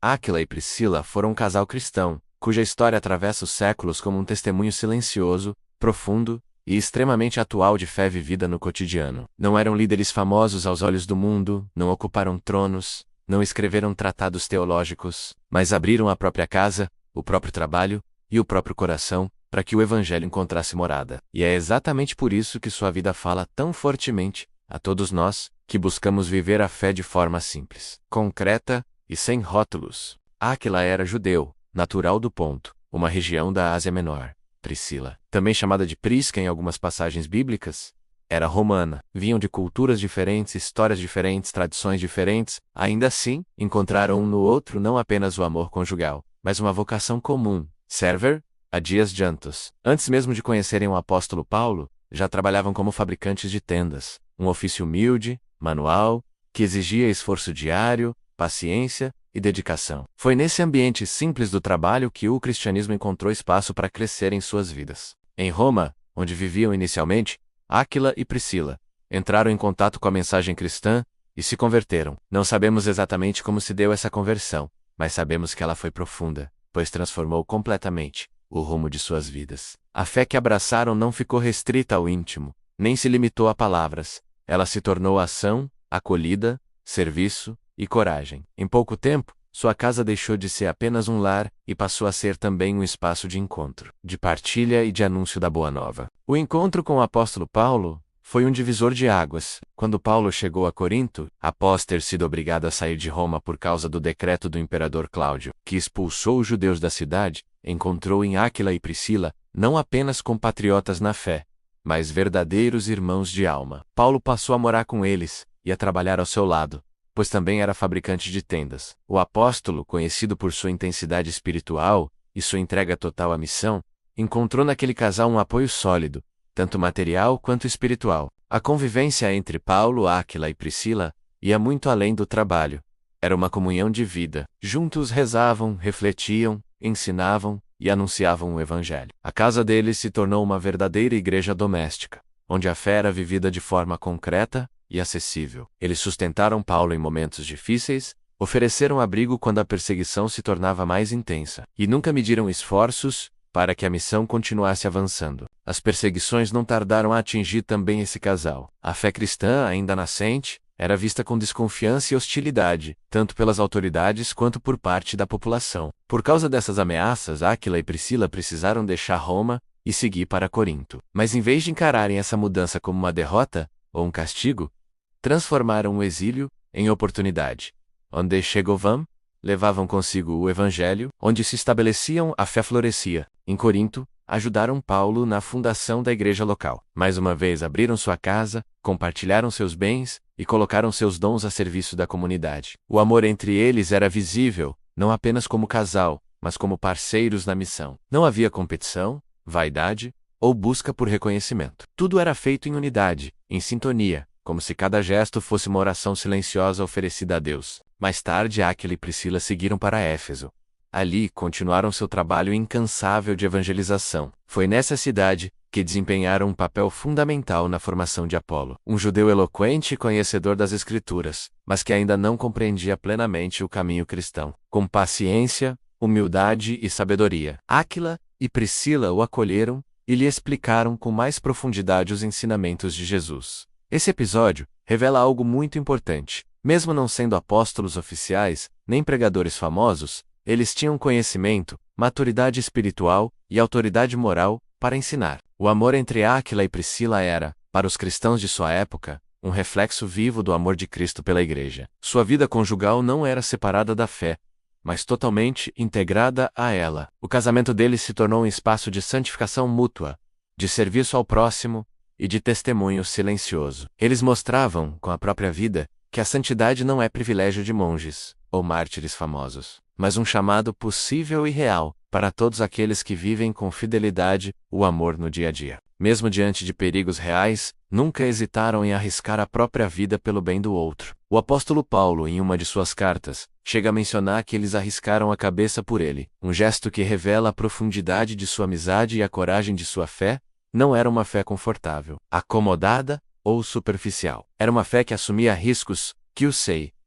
Áquila e Priscila foram um casal cristão, cuja história atravessa os séculos como um testemunho silencioso, profundo e extremamente atual de fé vivida no cotidiano. Não eram líderes famosos aos olhos do mundo, não ocuparam tronos, não escreveram tratados teológicos, mas abriram a própria casa, o próprio trabalho e o próprio coração para que o Evangelho encontrasse morada. E é exatamente por isso que sua vida fala tão fortemente a todos nós, que buscamos viver a fé de forma simples, concreta e sem rótulos. Áquila era judeu, natural do Ponto, uma região da Ásia Menor. Priscila, também chamada de Prisca em algumas passagens bíblicas, era romana. Vinham de culturas diferentes, histórias diferentes, tradições diferentes. Ainda assim, encontraram um no outro não apenas o amor conjugal, mas uma vocação comum. Server a dias jantos. Antes mesmo de conhecerem o apóstolo Paulo, já trabalhavam como fabricantes de tendas, um ofício humilde, manual, que exigia esforço diário, paciência e dedicação. Foi nesse ambiente simples do trabalho que o cristianismo encontrou espaço para crescer em suas vidas. Em Roma, onde viviam inicialmente, Áquila e Priscila entraram em contato com a mensagem cristã e se converteram. Não sabemos exatamente como se deu essa conversão, mas sabemos que ela foi profunda, pois transformou completamente o rumo de suas vidas. A fé que abraçaram não ficou restrita ao íntimo, nem se limitou a palavras. Ela se tornou ação, acolhida, serviço e coragem. Em pouco tempo, sua casa deixou de ser apenas um lar e passou a ser também um espaço de encontro, de partilha e de anúncio da Boa Nova. O encontro com o apóstolo Paulo foi um divisor de águas. Quando Paulo chegou a Corinto, após ter sido obrigado a sair de Roma por causa do decreto do imperador Cláudio, que expulsou os judeus da cidade, encontrou em Áquila e Priscila não apenas compatriotas na fé, mas verdadeiros irmãos de alma. Paulo passou a morar com eles e a trabalhar ao seu lado, pois também era fabricante de tendas. O apóstolo, conhecido por sua intensidade espiritual e sua entrega total à missão, encontrou naquele casal um apoio sólido, tanto material quanto espiritual. A convivência entre Paulo, Áquila e Priscila ia muito além do trabalho. Era uma comunhão de vida. Juntos rezavam, refletiam, ensinavam e anunciavam o Evangelho. A casa deles se tornou uma verdadeira igreja doméstica, onde a fé era vivida de forma concreta e acessível. Eles sustentaram Paulo em momentos difíceis, ofereceram abrigo quando a perseguição se tornava mais intensa, e nunca mediram esforços para que a missão continuasse avançando. As perseguições não tardaram a atingir também esse casal. A fé cristã, ainda nascente, era vista com desconfiança e hostilidade, tanto pelas autoridades quanto por parte da população. Por causa dessas ameaças, Áquila e Priscila precisaram deixar Roma e seguir para Corinto. Mas em vez de encararem essa mudança como uma derrota ou um castigo, transformaram o exílio em oportunidade. Onde chegavam, levavam consigo o Evangelho, onde se estabeleciam, a fé florescia. Em Corinto, ajudaram Paulo na fundação da igreja local. Mais uma vez abriram sua casa, compartilharam seus bens e colocaram seus dons a serviço da comunidade. O amor entre eles era visível, não apenas como casal, mas como parceiros na missão. Não havia competição, vaidade ou busca por reconhecimento. Tudo era feito em unidade, em sintonia, como se cada gesto fosse uma oração silenciosa oferecida a Deus. Mais tarde, Áquila e Priscila seguiram para Éfeso. Ali, continuaram seu trabalho incansável de evangelização. Foi nessa cidade que desempenharam um papel fundamental na formação de Apolo, um judeu eloquente e conhecedor das Escrituras, mas que ainda não compreendia plenamente o caminho cristão. Com paciência, humildade e sabedoria, Áquila e Priscila o acolheram e lhe explicaram com mais profundidade os ensinamentos de Jesus. Esse episódio revela algo muito importante. Mesmo não sendo apóstolos oficiais, nem pregadores famosos, eles tinham conhecimento, maturidade espiritual e autoridade moral para ensinar. O amor entre Áquila e Priscila era, para os cristãos de sua época, um reflexo vivo do amor de Cristo pela igreja. Sua vida conjugal não era separada da fé, mas totalmente integrada a ela. O casamento deles se tornou um espaço de santificação mútua, de serviço ao próximo e de testemunho silencioso. Eles mostravam, com a própria vida, que a santidade não é privilégio de monges ou mártires famosos, mas um chamado possível e real para todos aqueles que vivem com fidelidade o amor no dia a dia. Mesmo diante de perigos reais, nunca hesitaram em arriscar a própria vida pelo bem do outro. O apóstolo Paulo, em uma de suas cartas, chega a mencionar que eles arriscaram a cabeça por ele, um gesto que revela a profundidade de sua amizade e a coragem de sua fé. Não era uma fé confortável, acomodada ou superficial. Era uma fé que assumia riscos, que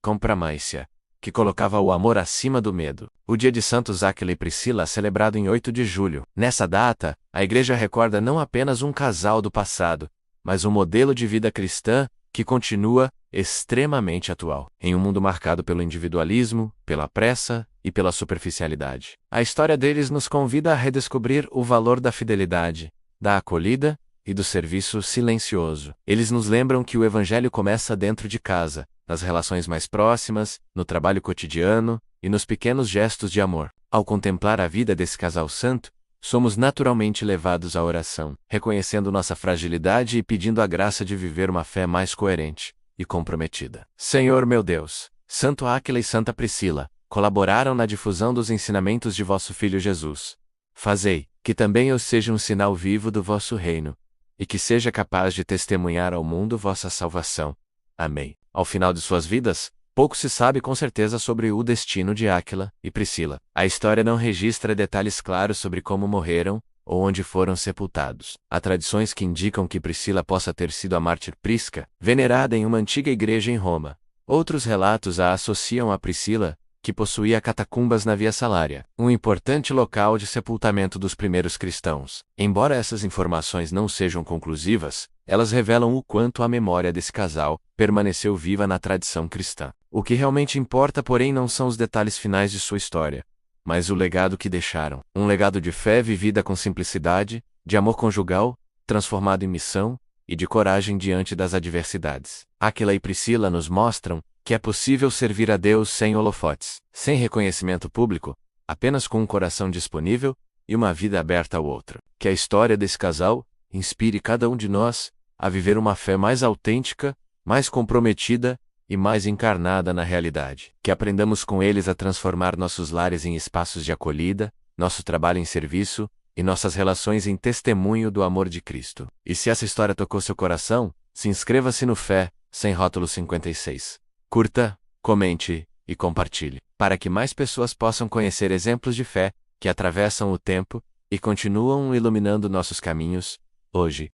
com premência que colocava o amor acima do medo. O dia de Santos Áquila e Priscila é celebrado em 8 de julho. Nessa data, a Igreja recorda não apenas um casal do passado, mas um modelo de vida cristã que continua extremamente atual. Em um mundo marcado pelo individualismo, pela pressa e pela superficialidade, a história deles nos convida a redescobrir o valor da fidelidade, da acolhida e do serviço silencioso. Eles nos lembram que o Evangelho começa dentro de casa, nas relações mais próximas, no trabalho cotidiano e nos pequenos gestos de amor. Ao contemplar a vida desse casal santo, somos naturalmente levados à oração, reconhecendo nossa fragilidade e pedindo a graça de viver uma fé mais coerente e comprometida. Senhor meu Deus, Santo Áquila e Santa Priscila colaboraram na difusão dos ensinamentos de vosso Filho Jesus. Fazei que também eu seja um sinal vivo do vosso reino, e que seja capaz de testemunhar ao mundo vossa salvação. Amém. Ao final de suas vidas, pouco se sabe com certeza sobre o destino de Áquila e Priscila. A história não registra detalhes claros sobre como morreram ou onde foram sepultados. Há tradições que indicam que Priscila possa ter sido a mártir Prisca, venerada em uma antiga igreja em Roma. Outros relatos a associam a Priscila, que possuía catacumbas na Via Salária, um importante local de sepultamento dos primeiros cristãos. Embora essas informações não sejam conclusivas, elas revelam o quanto a memória desse casal permaneceu viva na tradição cristã. O que realmente importa, porém, não são os detalhes finais de sua história, mas o legado que deixaram. Um legado de fé vivida com simplicidade, de amor conjugal, transformado em missão, e de coragem diante das adversidades. Áquila e Priscila nos mostram que é possível servir a Deus sem holofotes, sem reconhecimento público, apenas com um coração disponível e uma vida aberta ao outro. Que a história desse casal inspire cada um de nós a viver uma fé mais autêntica, mais comprometida e mais encarnada na realidade. Que aprendamos com eles a transformar nossos lares em espaços de acolhida, nosso trabalho em serviço e nossas relações em testemunho do amor de Cristo. E se essa história tocou seu coração, se inscreva-se no Fé, Sem Rótulo 56. Curta, comente e compartilhe, para que mais pessoas possam conhecer exemplos de fé que atravessam o tempo e continuam iluminando nossos caminhos, hoje